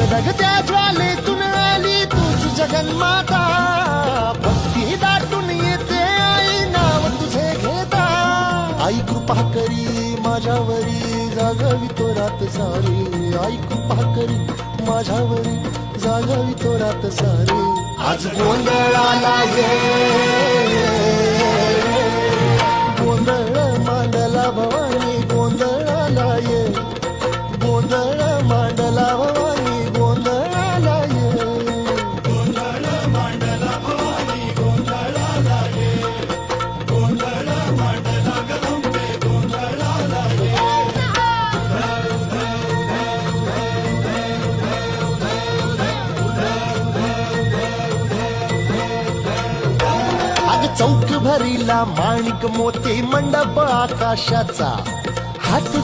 धगधगत्या ज्वालेतून आली तूच जगन्माता, भक्ती दाटून येते आई नाव तुझे घेता. आई कृपा करी माझ्यावरी जागवी तो रात सारी, आई कृपा करी माझ्यावरी जागवी तो रात सारी. आज गोंधळाला ये, गोंधळ मांडला भवानी गोंधळाला ये, गोंधळ मांडला भवानी गोंधळाला ये, गोंधळ मांडला भवानी गोंधळाला ये, गोंधळ मांडला गदंबे गोंधळाला ये. अग चौक भरीला माणिक मोती मंडप आकाशाचा, हात